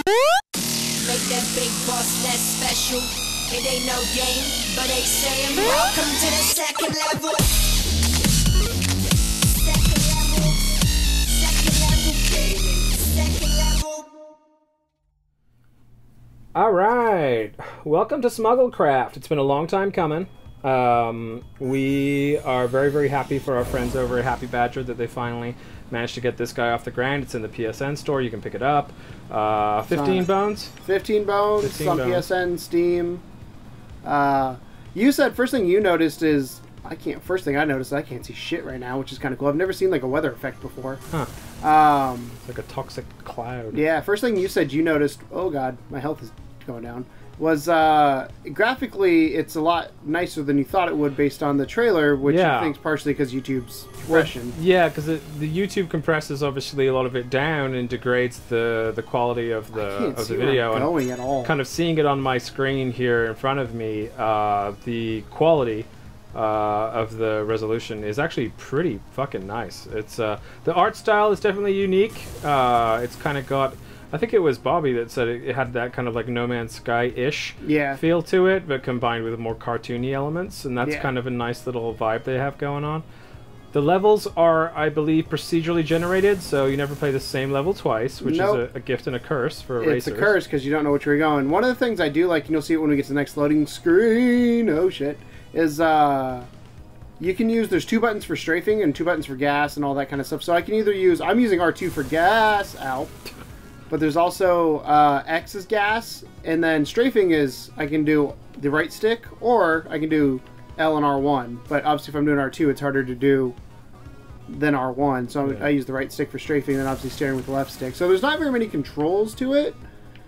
Make that big boss less special. It ain't no game, but they saying welcome to the second level. Second level. Second level gaming. Second level. Alright, welcome to Smugglecraft. It's been a long time coming. We are very, very happy for our friends over at Happy Badger that they finally managed to get this guy off the ground. It's in the PSN store. You can pick it up. 15 bones? 15 bones. 15 on bones. PSN, Steam. You said first thing you noticed is first thing I noticed is I can't see shit right now, which is kind of cool. I've never seen like a weather effect before. Huh. It's like a toxic cloud. Yeah, first thing you said you noticed, oh god, my health is going down, was graphically it's a lot nicer than you thought it would based on the trailer, which I think is partially because YouTube's compression. Well, yeah, because the YouTube compresses obviously a lot of it down and degrades the quality of the video. Where I'm going at all. Kind of seeing it on my screen here in front of me, the quality of the resolution is actually pretty fucking nice. It's the art style is definitely unique. It's kind of got, I think it was Bobby that said it had that kind of like No Man's Sky-ish feel to it, but combined with more cartoony elements, and that's kind of a nice little vibe they have going on. The levels are, I believe, procedurally generated, so you never play the same level twice, which is a gift and a curse for racers. It's a curse because you don't know which way you're going. One of the things I do like, and you'll see it when we get to the next loading screen, oh shit, is you can use, there's 2 buttons for strafing and 2 buttons for gas and all that kind of stuff. So I can either use, I'm using R2 for gas, ow. But there's also X is gas, and then strafing is I can do the right stick, or I can do L and R1. But obviously if I'm doing R2, it's harder to do than R1. So I use the right stick for strafing, and then obviously steering with the left stick. So there's not very many controls to it,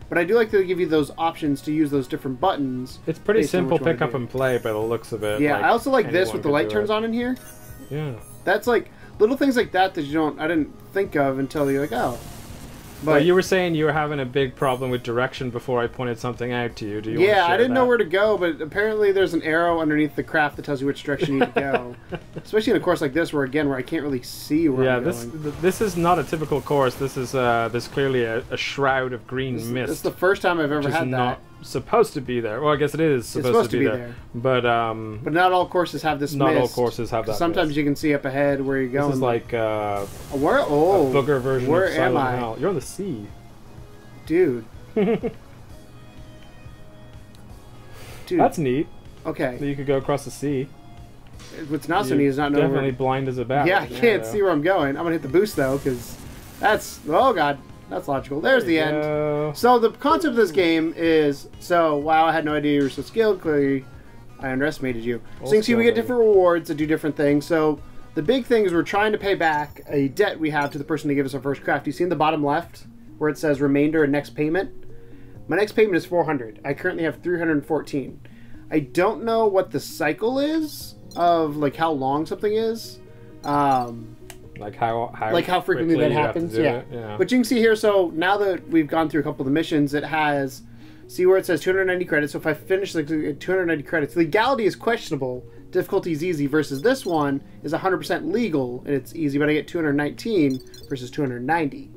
but I do like to give you those options to use those different buttons. It's pretty simple pick up and play by the looks of it. Yeah, like, I also like this with the light turns on in here. Yeah. That's like little things like that that I didn't think of until you're like, oh. But well, you were saying you were having a big problem with direction before I pointed something out to you. Do you? Yeah, I didn't know where to go, but apparently there's an arrow underneath the craft that tells you which direction you need to go. Especially in a course like this, where I can't really see where I'm going. This is not a typical course. This is there's clearly a shroud of green mist. This is the first time I've ever had that. Not supposed to be there. Well, I guess it is supposed to be there. But not all courses have this. Not mist. all courses have that. Sometimes you can see up ahead where you're going. This is like a booger version where of Silent am I? Hell. You're on the sea. Dude. That's neat. Okay. That you could go across the sea. What's not so neat is not knowing definitely blind as a bat. Yeah, I can't see where I'm going. I'm going to hit the boost, though, because that's... Oh, God. That's logical. There's the end. So the concept of this game is... So, wow, I had no idea you were so skilled. Clearly, I underestimated you. So you can see we get different rewards that do different things. So the big thing is we're trying to pay back a debt we have to the person to give us our first craft. You see in the bottom left where it says remainder and next payment? My next payment is 400. I currently have 314. I don't know what the cycle is of like how long something is. Like how frequently that happens. Yeah. But you can see here, so now that we've gone through a couple of the missions, it has, see where it says 290 credits. So if I finish like 290 credits, legality is questionable. Difficulty is easy versus this one is 100% legal and it's easy, but I get 219 versus 290.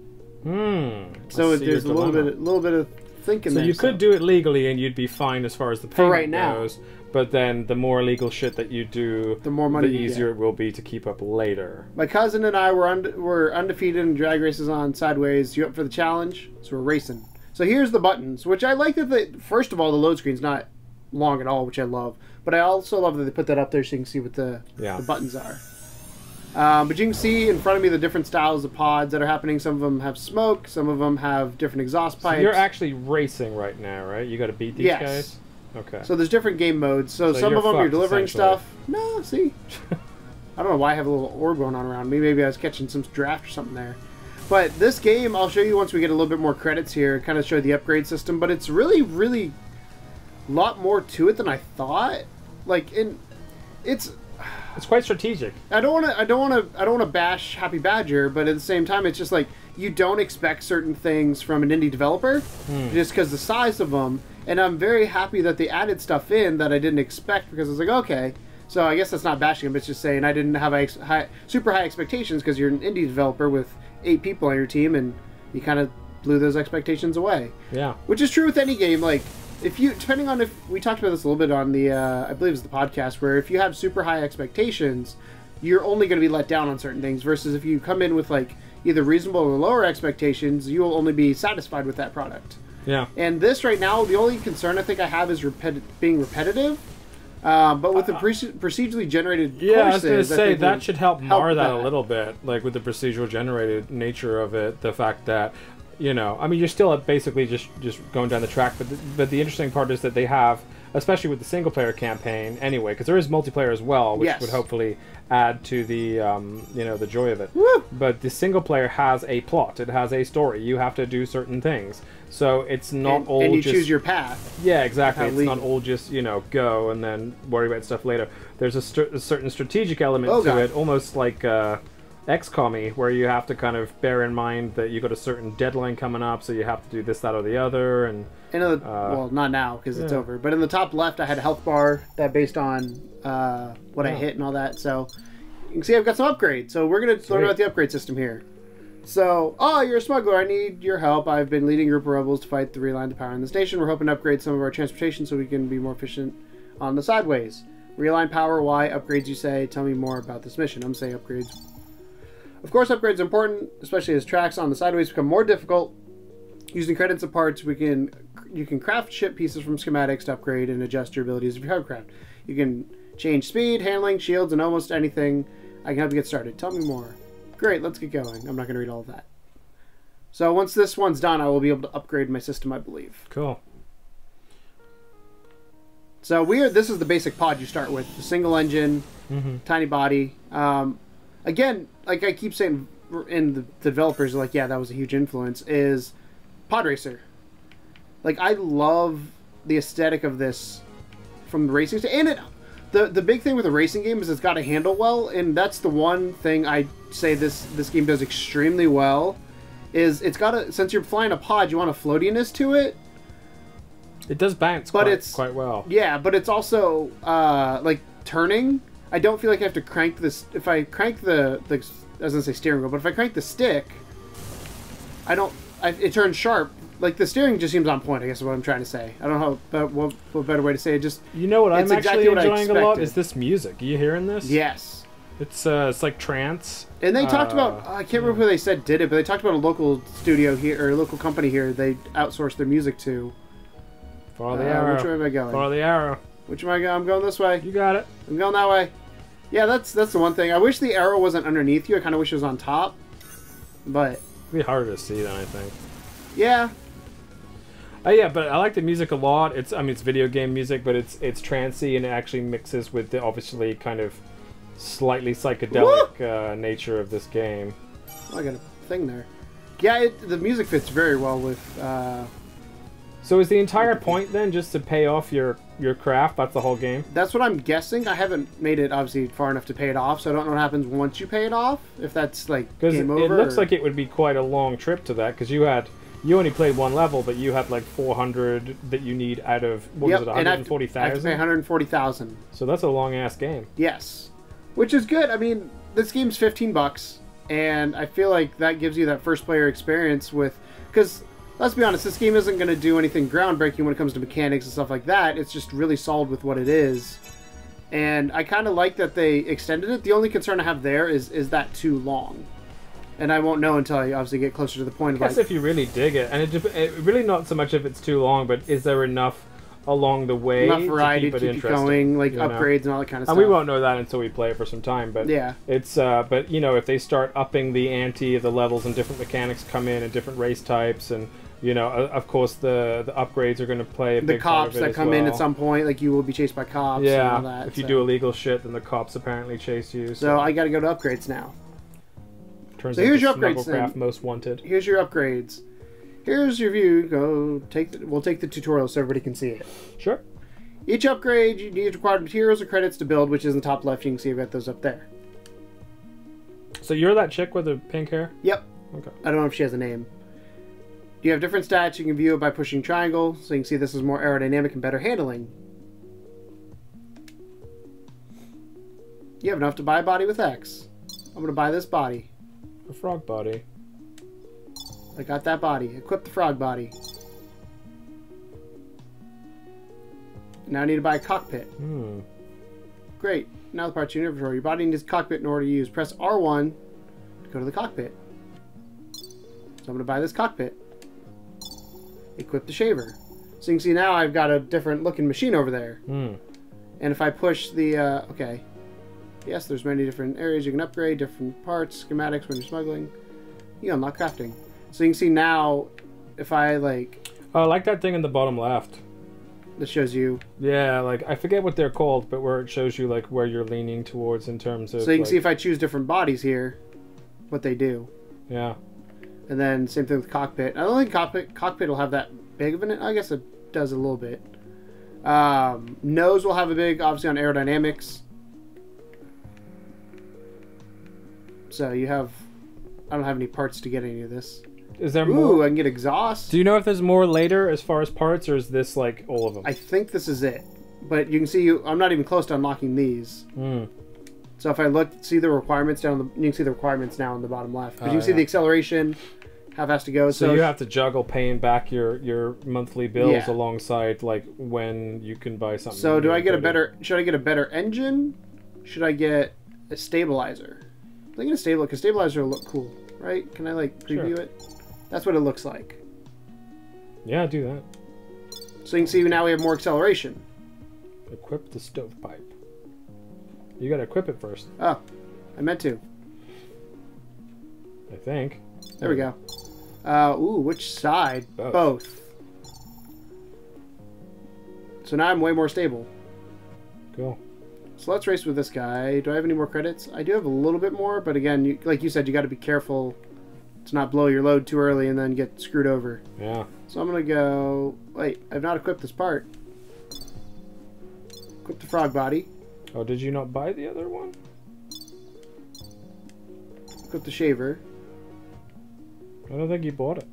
So there's a little bit of thinking there. So you could do it legally and you'd be fine as far as the payment goes. But then the more illegal shit that you do, the more money, the easier it will be to keep up later. My cousin and I were undefeated in drag races on Sideways. You up for the challenge? So we're racing. So here's the buttons, which I like that first of all, the load screen's not long at all, which I love. But I also love that they put that up there so you can see what the buttons are. But you can see in front of me the different styles of pods that are happening. Some of them have smoke. Some of them have different exhaust pipes. So you're actually racing right now, right? You got to beat these guys? Okay. So there's different game modes. So some of them you're delivering stuff. No, see? I don't know why I have a little orb going on around me. Maybe I was catching some draft or something there. But this game, I'll show you once we get a little bit more credits here. Kind of show the upgrade system. But it's really, really a lot more to it than I thought. Like, it's quite strategic. I don't want to bash Happy Badger, but at the same time, it's just like you don't expect certain things from an indie developer just because the size of them. And I'm very happy that they added stuff in that I didn't expect because I was like, okay. So I guess that's not bashing them, it's just saying I didn't have super high expectations because you're an indie developer with 8 people on your team and you kind of blew those expectations away. Yeah. Which is true with any game. Like, if you, depending on if, we talked about this a little bit on the, I believe it was the podcast, where if you have super high expectations, you're only going to be let down on certain things, versus if you come in with, like, either reasonable or lower expectations, you will only be satisfied with that product. Yeah. And this right now, the only concern I think I have is being repetitive. But with the procedurally generated courses, I was going to say that should help mar that that a little bit, like with the procedural generated nature of it, the fact that, you know, I mean, you're still basically just going down the track, but the interesting part is that they have, especially with the single player campaign anyway, because there is multiplayer as well, which would hopefully add to the you know, the joy of it. Woo! But the single player has a plot, it has a story, you have to do certain things, so it's not all and you just choose your path. Yeah, exactly. It's not all just, you know, go and then worry about stuff later. There's a certain strategic element to it, almost like XCOM-y, where you have to kind of bear in mind that you've got a certain deadline coming up, so you have to do this, that, or the other. And well, not now because it's over. But in the top left, I had a health bar that based on what I hit and all that. So you can see I've got some upgrades. So we're going to learn about the upgrade system here. So, you're a smuggler. I need your help. I've been leading a group of rebels to fight the reline to power in the station. We're hoping to upgrade some of our transportation so we can be more efficient on the sideways. Realign power, why? Upgrades, you say. Tell me more about this mission. I'm saying upgrades. Of course, upgrades are important, especially as tracks on the sideways become more difficult. Using credits and parts, you can craft ship pieces from schematics to upgrade and adjust your abilities of your hovercraft. You can change speed, handling, shields, and almost anything. I can help you get started. Tell me more. Great, let's get going. I'm not going to read all of that. So once this one's done, I will be able to upgrade my system, I believe. Cool. So this is the basic pod you start with. The single engine, tiny body. Again, like I keep saying, and the developers are like, yeah, that was a huge influence, is Pod Racer. Like, I love the aesthetic of this from the racing stage. And the big thing with a racing game is it's got to handle well, and that's the one thing I say this game does extremely well, is it's got to, since you're flying a pod, you want a floatiness to it. It does bounce quite well. Yeah, but it's also, like, turning. I don't feel like I have to crank this. If I crank I was going to say steering wheel, but if I crank the stick, it turns sharp. Like, the steering just seems on point, I guess is what I'm trying to say. I don't know what better way to say it. Just, you know what I'm actually exactly enjoying a lot is this music. Are you hearing this? Yes. It's like trance. And they talked about, I can't remember who they said did it, but they talked about a local studio here, or a local company here they outsourced their music to. Follow the arrow. Which way am I going? Follow the arrow. Which way am I going? I'm going this way. You got it. I'm going that way. Yeah, that's the one thing. I wish the arrow wasn't underneath you. I kind of wish it was on top. But it'd be harder to see then, I think. Yeah. Yeah, but I like the music a lot. It's video game music, but it's trancey, and it actually mixes with the obviously kind of slightly psychedelic nature of this game. Oh, I got a thing there. Yeah, the music fits very well with. So is the entire point then just to pay off your craft? That's the whole game? That's what I'm guessing. I haven't made it obviously far enough to pay it off, so I don't know what happens once you pay it off. If that's like game over. It looks like it would be quite a long trip to that, because you only played one level, but you had like 400 that you need out of, what was it, 140,000? I have to pay 140,000. So that's a long-ass game. Yes. Which is good. I mean, this game's $15, and I feel like that gives you that first-player experience with... Because, let's be honest, this game isn't going to do anything groundbreaking when it comes to mechanics and stuff like that. It's just really solid with what it is. And I kind of like that they extended it. The only concern I have there is that too long? And I won't know until I obviously get closer to the point. I guess if you really dig it, and it really not so much if it's too long, but is there enough along the way enough variety to keep it going, like upgrades and all that kind of stuff. And we won't know that until we play it for some time. But yeah, it's but you know, if they start upping the ante of the levels and different mechanics come in and different race types, and you know, of course the upgrades are going to play a big part of it. The cops that come in at some point, like you will be chased by cops. Yeah, and all that, if you do illegal shit, then the cops apparently chase you. So I got to go to upgrades now. Turns so here's your upgrades. Smugglecraft Most wanted. Here's your upgrades. Here's your view. We'll take the tutorial so everybody can see it. Sure. Each upgrade, you need required materials or credits to build, which is in the top left. You can see I've got those up there. So you're that chick with the pink hair? Yep. Okay. I don't know if she has a name. You have different stats. You can view it by pushing triangle, so you can see this is more aerodynamic and better handling. You have enough to buy a body with X. I'm going to buy this body. A frog body. I got that body. Equip the frog body. Now I need to buy a cockpit. Great. Now the parts in your inventory. Your body needs a cockpit in order to use. Press R1 to go to the cockpit. So I'm going to buy this cockpit. Equip the shaver. So you can see now I've got a different looking machine over there. And if I push the... okay. Yes, there's many different areas you can upgrade, different parts, schematics when you're smuggling. You unlock crafting. So you can see now, if I like... Oh, I like that thing in the bottom left. That shows you... Yeah, like, I forget what they're called, but where it shows you, like, where you're leaning towards in terms of... So you can like, see if I choose different bodies here, what they do. Yeah. And then same thing with cockpit. I don't think cockpit will have that big of an... I guess it does a little bit. Nose will have a big, obviously, on aerodynamics. So you have... I don't have any parts to get any of this. Is there Ooh, more? I can get exhaust. Do you know if there's more later as far as parts, or is this, like, all of them? I think this is it. But you can see I'm not even close to unlocking these. So if I look, see the requirements down, you can see the requirements now on the bottom left. Because you can see the acceleration, how fast to go. So you have to juggle paying back your monthly bills alongside, like, when you can buy something. So do I get a better... Should I get a better engine? Should I get a stabilizer? I think a stabilizer, because stabilizer will look cool, right? Can I, like, preview it? That's what it looks like. Yeah, do that. So you can see now we have more acceleration. Equip the stovepipe. You gotta equip it first. Oh, I meant to. I think. There we go. Ooh, which side? Both. So now I'm way more stable. Cool. So let's race with this guy. Do I have any more credits? I do have a little bit more, but again, like you said, you got to be careful to not blow your load too early and then get screwed over. Yeah. So I'm going to go... Wait, I've not equipped this part. Equip the frog body. Oh, did you not buy the other one? Equip the shaver. I don't think you bought it.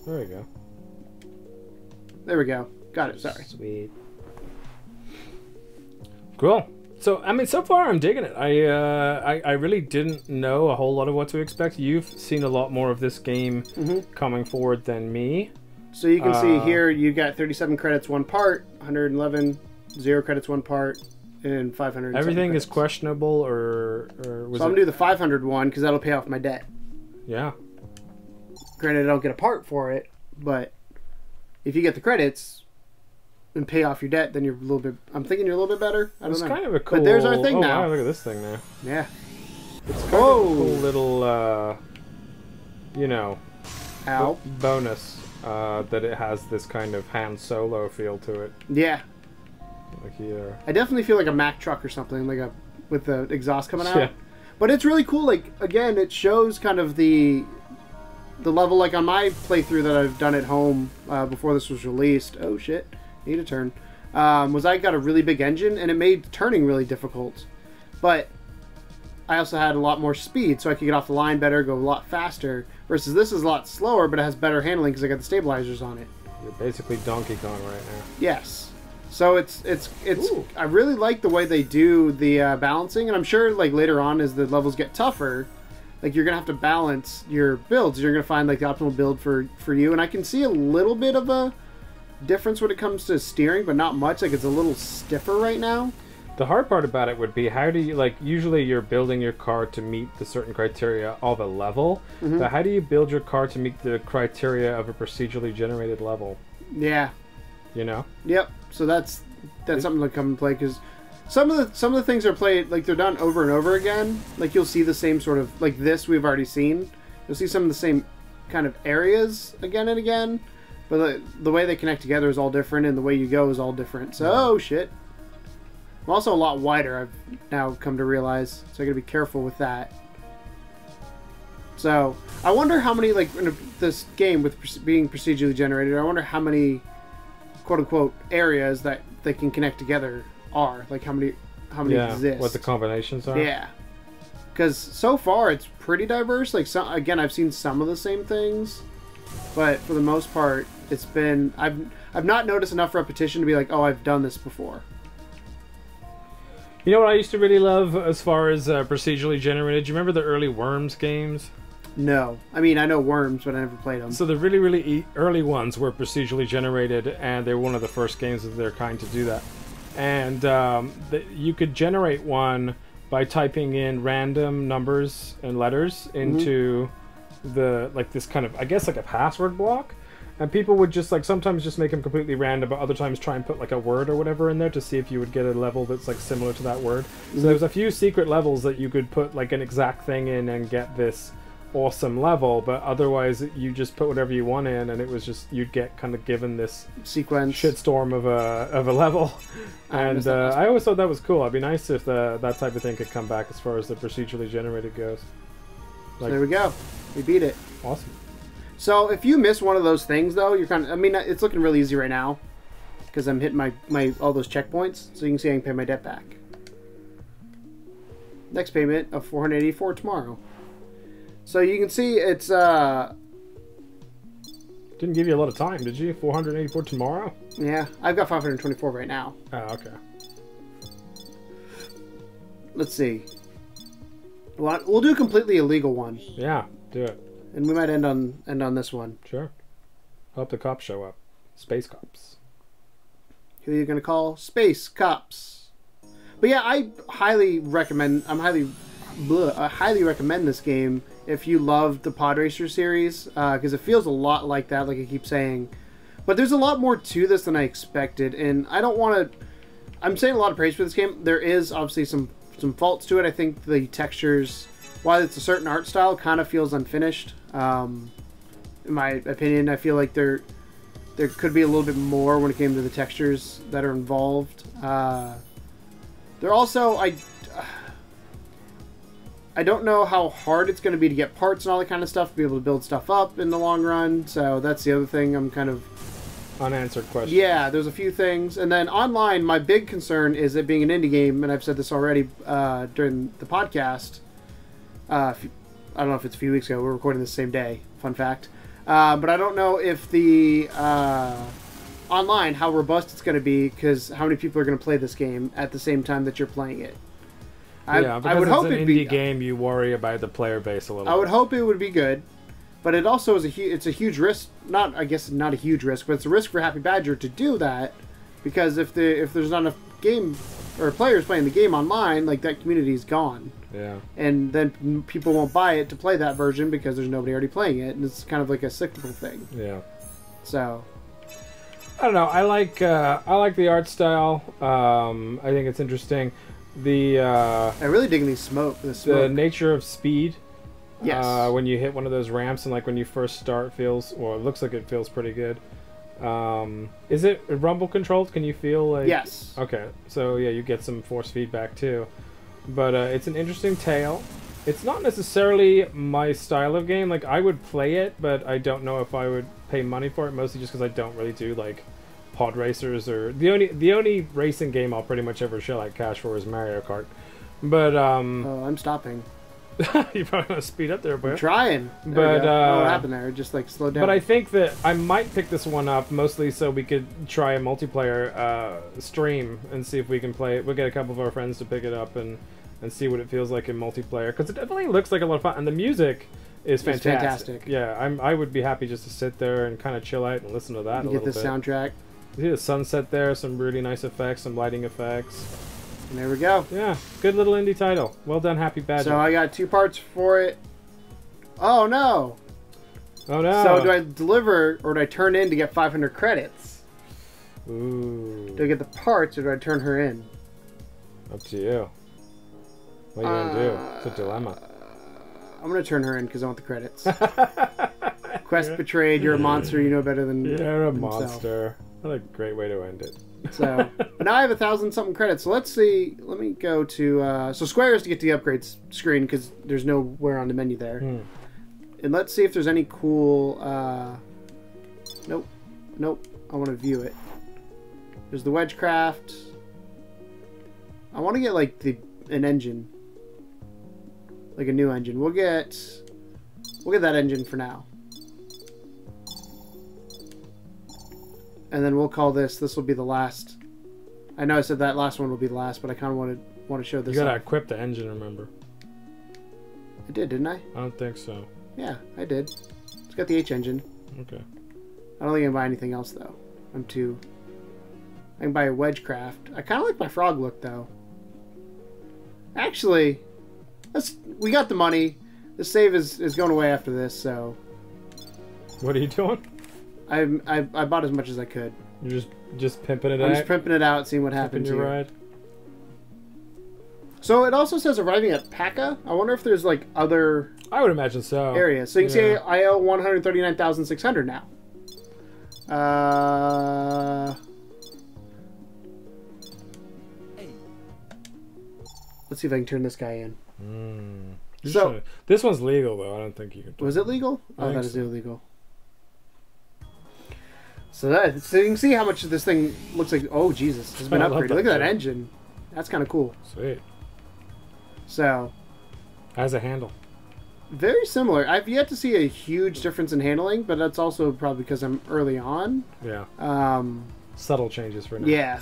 There we go. There we go. Got it, sorry. Sweet. Cool. So, I mean, so far I'm digging it. I really didn't know a whole lot of what to expect. You've seen a lot more of this game coming forward than me. So you can see here you got 37 credits, one part, 111, 0 credits, one part, and 500. Everything is questionable, or was so I'm it... going to do the 500 one because that'll pay off my debt. Yeah. Granted, I don't get a part for it, but if you get the credits and pay off your debt, then you're a little bit... I'm thinking you're a little bit better. I don't know. It's kind of a cool... But there's our thing now. Wow, look at this thing now. Yeah. It's kind of a cool little, you know, bonus that it has this kind of Han Solo feel to it. Yeah. Like here. I definitely feel like a Mack truck or something, like with the exhaust coming out. Yeah. But it's really cool. Like, again, it shows kind of the level, like on my playthrough that I've done at home before this was released. Oh shit, need a turn. Was I got a really big engine and it made turning really difficult. But I also had a lot more speed, so I could get off the line better, go a lot faster. Versus this is a lot slower, but it has better handling because I got the stabilizers on it. You're basically Donkey Kong right now. Yes. So it's I really like the way they do the balancing, and I'm sure like later on as the levels get tougher, like you're gonna have to balance your builds. You're gonna find like the optimal build for you, and I can see a little bit of a difference when it comes to steering, but not much. Like it's a little stiffer right now. The hard part about it would be how do you, like, usually you're building your car to meet the certain criteria of a level, but how do you build your car to meet the criteria of a procedurally generated level? Yeah. You know? Yep. So that's something to come and play, because some of the things are played, like they're done over and over again. Like you'll see the same sort of, like this we've already seen. You'll see some of the same kind of areas again and again, but the way they connect together is all different, and the way you go is all different. So, oh shit. I'm also a lot wider, I've now come to realize, so I gotta be careful with that. So, I wonder how many, like, in this game with being procedurally generated, I wonder how many, quote-unquote, areas that they can connect together are. Like, how many exist. What the combinations are? Yeah. Because so far, it's pretty diverse. Like, again, I've seen some of the same things, but for the most part, it's been... I've not noticed enough repetition to be like, oh, I've done this before. You know what I used to really love as far as procedurally generated? Do you remember the early Worms games? No. I mean, I know Worms, but I never played them. So the really, really early ones were procedurally generated, and they were one of the first games of their kind to do that. And you could generate one by typing in random numbers and letters into the, like, this kind of, I guess, like a password block. And people would just, like, sometimes just make them completely random, but other times try and put, like, a word or whatever in there to see if you would get a level that's, like, similar to that word. So there's a few secret levels that you could put, like, an exact thing in and get this awesome level, but otherwise you just put whatever you want in, and it was just, you'd get kind of given this sequence shitstorm of a level. And I always thought that was cool. It'd be nice if that type of thing could come back as far as the procedurally generated goes. Like, so there we go. We beat it. Awesome. So if you miss one of those things, though, you're kind of, I mean, it's looking really easy right now because I'm hitting my all those checkpoints, so you can see I can pay my debt back. Next payment of $484 tomorrow. So you can see it's didn't give you a lot of time, did you? 484 tomorrow? Yeah, I've got 524 right now. Oh, okay. Let's see. Well, we'll do a completely illegal one. Yeah, do it. And we might end on this one. Sure. Hope the cops show up. Space cops. Who are you going to call? Space cops. But yeah, I highly recommend. I highly recommend this game if you love the Pod Racer series, because it feels a lot like that, like I keep saying. But there's a lot more to this than I expected, and I don't want to. I'm saying a lot of praise for this game. There is obviously some faults to it. I think the textures, while it's a certain art style, kind of feels unfinished. In my opinion, I feel like there could be a little bit more when it came to the textures that are involved. There also, I don't know how hard it's going to be to get parts and all that kind of stuff, to be able to build stuff up in the long run. So that's the other thing I'm kind of... Unanswered question. Yeah, there's a few things. And then online, my big concern is it being an indie game, and I've said this already during the podcast. I don't know if it's a few weeks ago. We're recording the same day. Fun fact. But I don't know if the online, how robust it's going to be, because how many people are going to play this game at the same time that you're playing it. I would hope it's an indie game. You worry about the player base a little. I would hope it would be good, but it also is it's a huge risk. Not a huge risk, but it's a risk for Happy Badger to do that, because if there's not enough game or players playing the game online, like, that community is gone. Yeah. And then people won't buy it to play that version because there's nobody already playing it, and it's kind of like a cyclical thing. Yeah. So. I don't know. I like the art style. I think it's interesting. I really dig the smoke. The nature of speed. Yes. When you hit one of those ramps and, like, when you first start, it looks like it feels pretty good. Is it rumble controlled? Can you feel like? Yes. Okay. So yeah, you get some force feedback too. But it's an interesting tale. It's not necessarily my style of game. Like, I would play it, but I don't know if I would pay money for it. Mostly just because I don't really do, like, pod racers, or the only racing game I'll pretty much ever shell out cash for is Mario Kart. But oh, I'm stopping. You're probably gonna speed up there, boy. I'm trying. But what happened there? It just, like, slowed down. But I think that I might pick this one up mostly so we could try a multiplayer stream and see if we can play it. We'll get a couple of our friends to pick it up and see what it feels like in multiplayer, because it definitely looks like a lot of fun, and the music is fantastic. Yeah, I would be happy just to sit there and kind of chill out and listen to that. You get the soundtrack. You see the sunset there, some really nice effects, some lighting effects. And there we go. Yeah, good little indie title. Well done, Happy Badger. So I got 2 parts for it. Oh no! Oh no! So do I deliver, or do I turn in to get 500 credits? Ooh. Do I get the parts, or do I turn her in? Up to you. What are you gonna do? It's a dilemma. I'm gonna turn her in because I want the credits. Quest betrayed. You're a monster. You know better than. You're a monster. What a great way to end it. So, but now I have 1,000-something credits. So let's see. Let me go to. So Square is to get to the upgrades screen because there's nowhere on the menu there. And let's see if there's any cool. Nope. I want to view it. There's the Wedgecraft. I want to get, like, an engine. Like a new engine. We'll get that engine for now. And then we'll call this will be the last. I know I said that last one will be the last, but I kind of wanted want to show this. You gotta off. equip the engine, remember? I did, didn't I? I don't think so. Yeah, I did. It's got the H engine. Okay. I don't think I can buy anything else though. I'm too. I can buy a Wedgecraft. I kind of like my frog look though. Actually, we got the money. The save is going away after this, so. What are you doing? I bought as much as I could. You're just pimping it out? I'm just pimping it out, seeing what happens your here. ride? So it also says arriving at Paka. I wonder if there's like other I would imagine so. areas. So you can see I owe 139,600 now. Let's see if I can turn this guy in. So this one's legal though. I don't think you can. Was it legal? Oh, that is so. illegal. So you can see how much this thing looks like. Oh Jesus, it's been I love upgraded. that Look at that shit. engine. That's kind of cool. Sweet. So How's it handle? very similar. I've yet to see a huge difference in handling, but that's also probably because I'm early on. Yeah. Um, Subtle changes for now. yeah.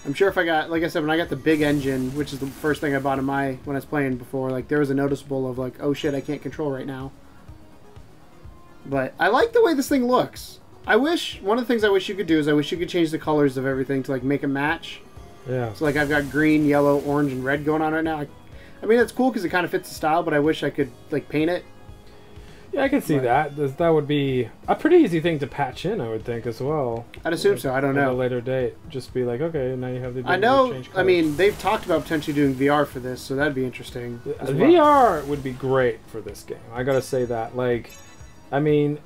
I'm sure if I got, like I said, when I got the big engine, which is the first thing I bought in when I was playing before, like there was a noticeable of like, oh shit, I can't control right now. But I like the way this thing looks. One of the things I wish you could do is I wish you could change the colors of everything to like make a match. Yeah. So like I've got green, yellow, orange, and red going on right now. I mean, it's cool because it kind of fits the style, but I wish I could like paint it. Yeah, I can see that. That would be a pretty easy thing to patch in, I would think, as well. I'd assume so. I don't At a know. later date. Just be like, okay, now you have the ability I know. to change colors. I mean, they've talked about potentially doing VR for this, so that'd be interesting. as well. VR would be great for this game. I gotta say that. Like, I mean,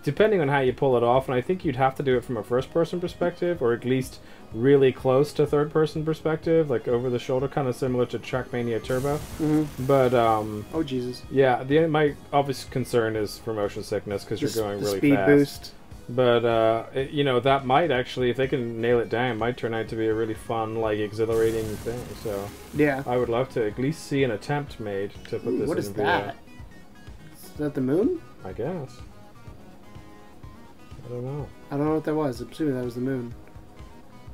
depending on how you pull it off, and I think you'd have to do it from a first-person perspective, or at least really close to third-person perspective, like over the shoulder, kind of similar to Trackmania Turbo. Mm-hmm. But Oh Jesus. yeah, my obvious concern is for motion sickness because you're going really speed fast. boost. But that might actually, if they can nail it down, might turn out to be a really fun, like exhilarating thing. So Yeah. I would love to at least see an attempt made to put this What in is VR. that? Is that the moon? I guess. I don't know. I don't know what that was. I'm assuming that was the moon.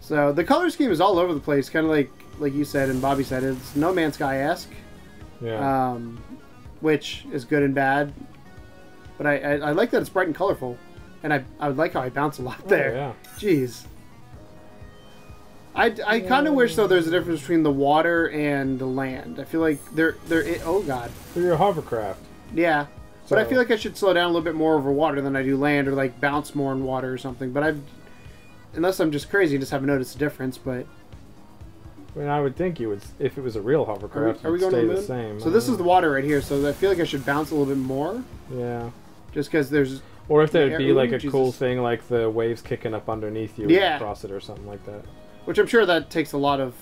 So the color scheme is all over the place, kind of like you said and Bobby said. It's No Man's Sky-esque, Yeah. which is good and bad. But I like that it's bright and colorful, and I would like how I bounce a lot there. Oh, yeah. Jeez. I kind of wish though there's a difference between the water and the land. I feel like they're oh god. For your hovercraft. Yeah. But I So- feel like I should slow down a little bit more over water than I do land, or like bounce more in water or something. But unless I'm just crazy, just haven't noticed a difference. But I mean, I would think you would, if it was a real hovercraft, are we it'd going to stay the the moon? same. So this is the water right here. So I feel like I should bounce a little bit more, Yeah. just because there's. Or if there'd Yeah, be like ooh, a cool Jesus. thing, like the waves kicking up underneath you Yeah. across it or something like that. Which I'm sure that takes a lot of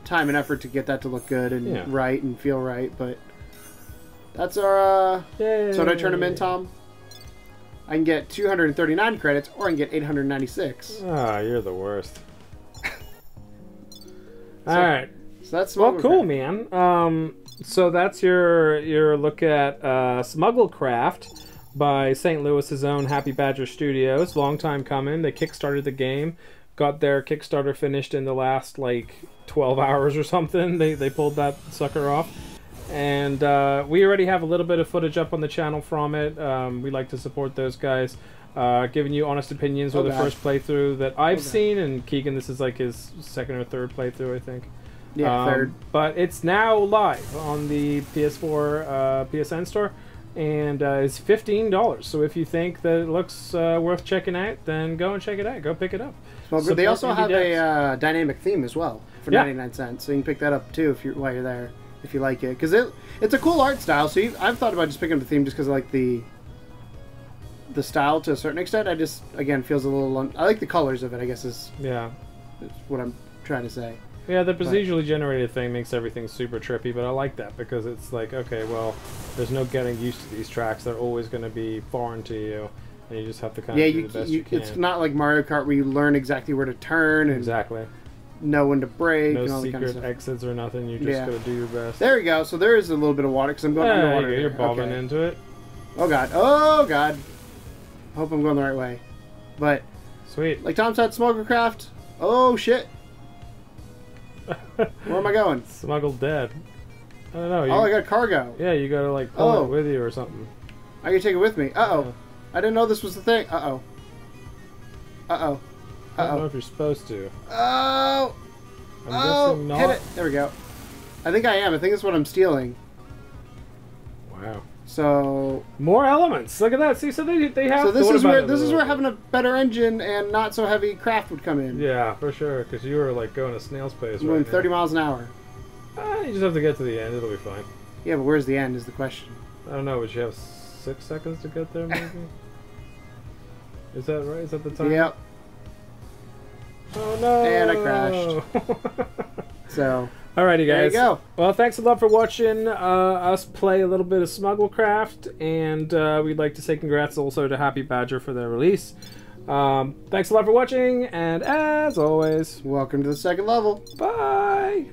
time and effort to get that to look good and Yeah. right and feel right. But that's our. Yay. So did I turn them in, Tom? I can get 239 credits, or I can get 896. Ah, you're the worst. All right. So that's Well, Smugglecraft. cool, man. So that's your look at Smugglecraft by St. Louis's own Happy Badger Studios. Long time coming. They kickstarted the game, got their Kickstarter finished in the last like 12 hours or something. They pulled that sucker off, and we already have a little bit of footage up on the channel from it. We like to support those guys. Giving you honest opinions with the God. first playthrough that I've God. seen, and Keegan, this is like his second or third playthrough, I think. Yeah, third. But it's now live on the PS4 PSN store, and it's $15. So if you think that it looks worth checking out, then go and check it out. Go pick it up. Well, they Support also indie have devs. a dynamic theme as well for Yeah. 99 cents, so you can pick that up too while you're there if you like it, because it's a cool art style. So I've thought about just picking up the theme just because I like the style to a certain extent. I just again feels a little. I like the colors of it. I guess is Yeah. what I'm trying to say. Yeah, the procedurally generated thing makes everything super trippy, but I like that because it's like, okay, well, there's no getting used to these tracks. They're always going to be foreign to you, and you just have to kind Yeah, of do the best you can. it's not like Mario Kart where you learn exactly where to turn and Exactly. know when to brake No and all that secret kind of stuff. exits or nothing. You just Yeah. got to do your best. There we go. So there is a little bit of water because I'm going Yeah, underwater. you're here. bobbing Okay. into it. Oh god. Oh god. Hope I'm going the right way. But Sweet. like Tom said, Smugglecraft. Oh shit. Where am I going? Smuggled dead. I don't know. Oh, I got cargo. Yeah, you gotta like pull it with you or something. I can take it with me. Uh-oh. Yeah. I didn't know this was the thing. Uh-oh. Uh-oh. I don't know if you're supposed to. Oh! I'm guessing not. Hit it. There we go. I think I am. I think that's what I'm stealing. Wow. So... More elements. Look at that. See, so they have... So this is where having a better engine and not so heavy craft would come in. Yeah, for sure. Because you were like going a snail's pace I'm going 30 miles an hour. You just have to get to the end. It'll be fine. Yeah, but where's the end is the question. I don't know. Would you have 6 seconds to get there, maybe? Is that right? Is that the time? Yep. Oh, no! And I crashed. So... Alrighty, guys. There you go. Well, thanks a lot for watching us play a little bit of Smugglecraft, and we'd like to say congrats also to Happy Badger for their release. Thanks a lot for watching, and as always, welcome to the second level. bye!